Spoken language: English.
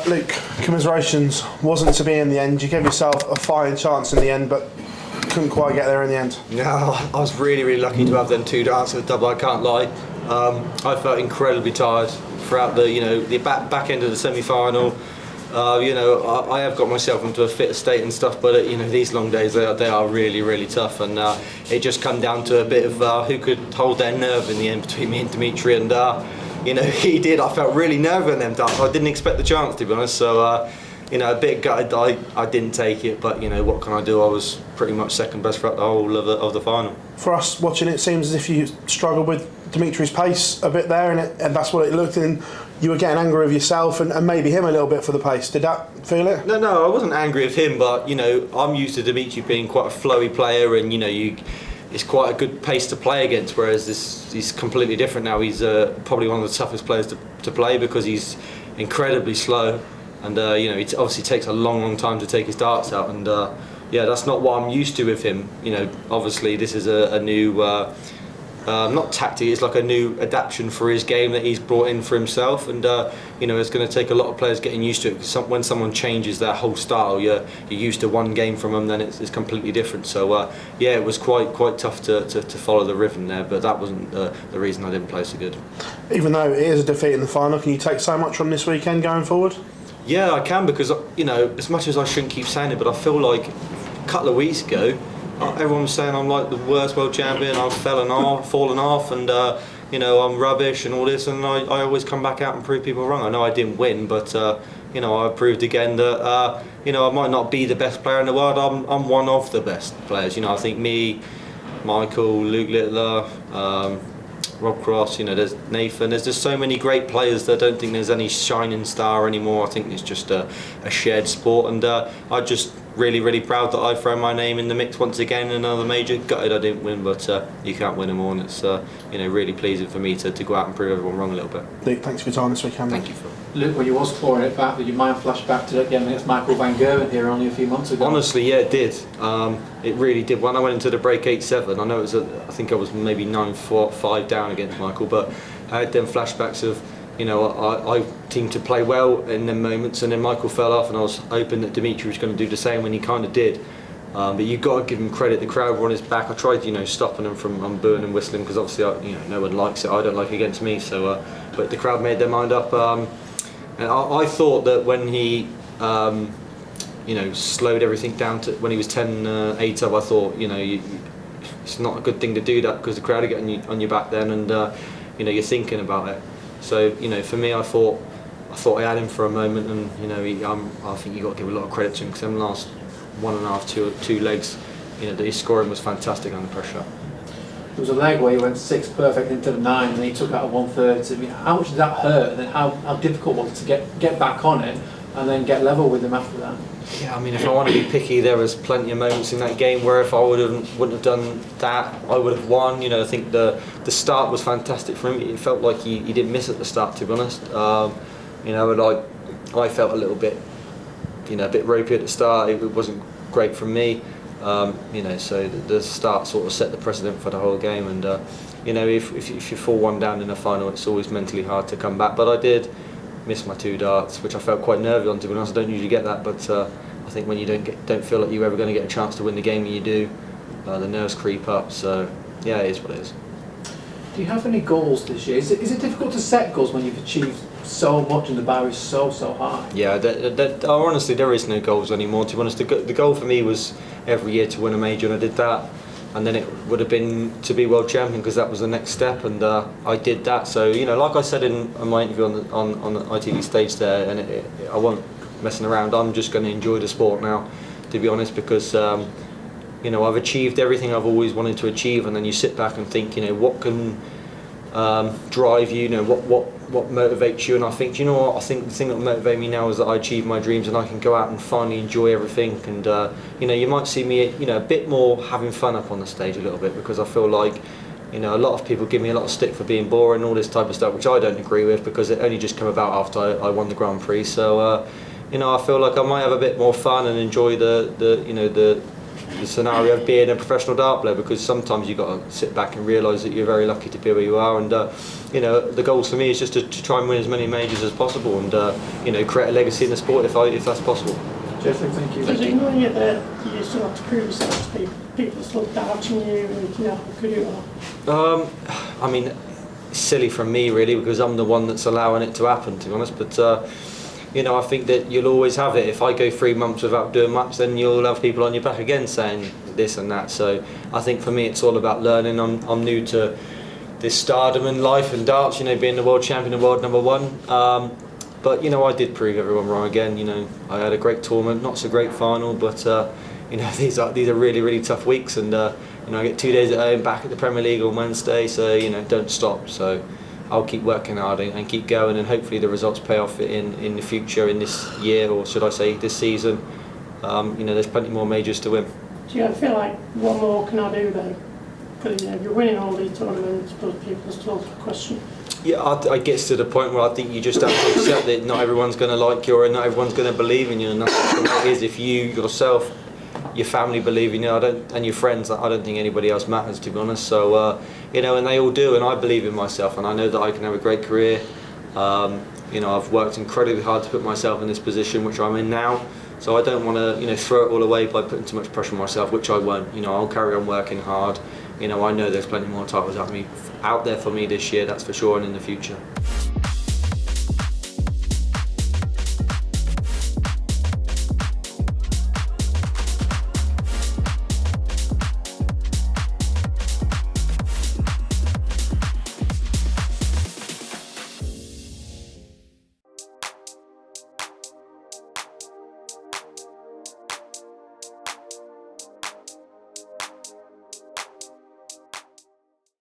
Luke, commiserations. Wasn't to be in the end. You gave yourself a fighting chance in the end, but couldn't quite get there in the end. No, I was really lucky to have them 2 darts at the double. I can't lie. I felt incredibly tired throughout the back end of the semi-final. I have got myself into a fit state and stuff, but these long days they are really tough, and it just come down to a bit of who could hold their nerve in the end between me and Dimitri, and he did. I felt really nervous in them darts. I didn't expect the chance, to be honest. So a bit gutted I didn't take it, but what can I do? I was pretty much second best throughout the whole of the final. For us watching, it seems as if you struggled with Dimitri's pace a bit there, and that's what it looked. And you were getting angry with yourself and maybe him a little bit for the pace. Did that feel it? No, I wasn't angry with him, but I'm used to Dimitri being quite a flowy player, and it's quite a good pace to play against. Whereas he's completely different now. He's probably one of the toughest players to play because he's incredibly slow, and it obviously takes a long time to take his darts out, and that's not what I'm used to with him. Obviously this is a new. Not tactic, it's like a new adaptation for his game that he's brought in for himself, and it's going to take a lot of players getting used to it, because when someone changes their whole style, you're used to one game from them, then it's completely different. So it was quite tough to follow the rhythm there, but that wasn't the reason I didn't play so good. Even though it is a defeat in the final, can you take so much from this weekend going forward? Yeah, I can, because as much as I shouldn't keep saying it, but I feel like a couple of weeks ago everyone was saying I'm like the worst world champion, I've fallen off, and I'm rubbish and all this, and I always come back out and prove people wrong. I know I didn't win, but I proved again that I might not be the best player in the world. I'm one of the best players. I think me, Michael, Luke Littler, Rob Cross, there's Nathan, there's just so many great players that I don't think there's any shining star anymore. I think it's just a shared sport, and I just really proud that I've thrown my name in the mix once again in another major. Gutted I didn't win, but you can't win them all, and it's really pleasing for me to go out and prove everyone wrong a little bit. Luke, thanks for your time this weekend. Thank you, Phil. Luke, when you was clawing it back, did your mind flash back to that game against Michael van Gerwen here only a few months ago? Honestly, yeah, it did. It really did. When I went into the break 8-7, I know I think I was maybe 9-4-5 down against Michael, but I had them flashbacks of I seemed to play well in them moments, and then Michael fell off, and I was hoping that Dimitri was going to do the same, when he kind of did. But you've got to give him credit. The crowd were on his back. I tried, stopping them from booing and whistling, because obviously, no one likes it. I don't like it against me. So, but the crowd made their mind up. And I thought that when he, slowed everything down to when he was 10-8 up, I thought, it's not a good thing to do that, because the crowd are getting on your back then, and you're thinking about it. So for me, I thought I had him for a moment, and I think you got to give a lot of credit to him, because them last 1.5, two legs, his scoring was fantastic under pressure. There was a leg where he went 6 perfect into the 9, and then he took out a 130. I mean, how much did that hurt, and then how difficult was it to get back on it and then get level with him after that? Yeah, I mean, if I want to be picky, there was plenty of moments in that game where if I wouldn't have done that, I would have won. I think the start was fantastic for him. It felt like he didn't miss at the start, to be honest. I felt a little bit, a bit ropey at the start. It wasn't great from me. So the start sort of set the precedent for the whole game. And if you fall 1 down in a final, it's always mentally hard to come back. But I did miss my 2 darts, which I felt quite nervous on, to be honest. I don't usually get that, but I think when you don't feel like you're ever going to get a chance to win the game, and you do, the nerves creep up. So yeah, it is what it is. Do you have any goals this year? Is it difficult to set goals when you've achieved so much and the bar is so high? Yeah, honestly, there is no goals anymore, to be honest. The goal for me was every year to win a major, and I did that. And then it would have been to be world champion, because that was the next step, and I did that. So like I said in my interview on the ITV stage there, and I wasn't messing around. I'm just going to enjoy the sport now, to be honest, because I've achieved everything I've always wanted to achieve. And then you sit back and think, what can drive you? What motivates you? And I think, I think the thing that motivates me now is that I achieve my dreams, and I can go out and finally enjoy everything. And you might see me, a bit more having fun up on the stage a little bit, because I feel like, a lot of people give me a lot of stick for being boring and all this type of stuff, which I don't agree with, because it only just came about after I won the Grand Prix. So I feel like I might have a bit more fun and enjoy the the scenario of being a professional dart player, because sometimes you've got to sit back and realise that you're very lucky to be where you are. And you know, the goals for me is just to try and win as many majors as possible, and you know, create a legacy in the sport if that's possible. Jeffrey, thank you. Does it annoy you that you still have to prove yourself to people? People still doubting you and you know how good you are? I mean, it's silly from me really, because I'm the one that's allowing it to happen, to be honest. But you know, I think that you'll always have it. If I go 3 months without doing much, then you'll have people on your back again saying this and that. So I think for me, it's all about learning. I'm new to this stardom in life and darts. You know, being the world champion and world #1. But you know, I did prove everyone wrong again. You know, I had a great tournament, not so great final, but you know, these are really tough weeks, and you know, I get 2 days at home, back at the Premier League on Wednesday. So you know, don't stop. So I'll keep working hard and keep going, and hopefully the results pay off in the future, in this year, or should I say this season. You know, there's plenty more majors to win. Do you feel like one more can I do though? Because you know, you're winning all these tournaments, but people still question. Yeah, I get to the point where I think you just have to accept that not everyone's going to like you, and not everyone's going to believe in you, and that's what it is. If you yourself, your family believe in you, and your friends, I don't think anybody else matters, to be honest. So you know, and they all do, and I believe in myself, and I know that I can have a great career. You know, I've worked incredibly hard to put myself in this position which I'm in now. So I don't want to, you know, throw it all away by putting too much pressure on myself, which I won't. You know, I'll carry on working hard. You know, I know there's plenty more titles out there for me this year, that's for sure, and in the future.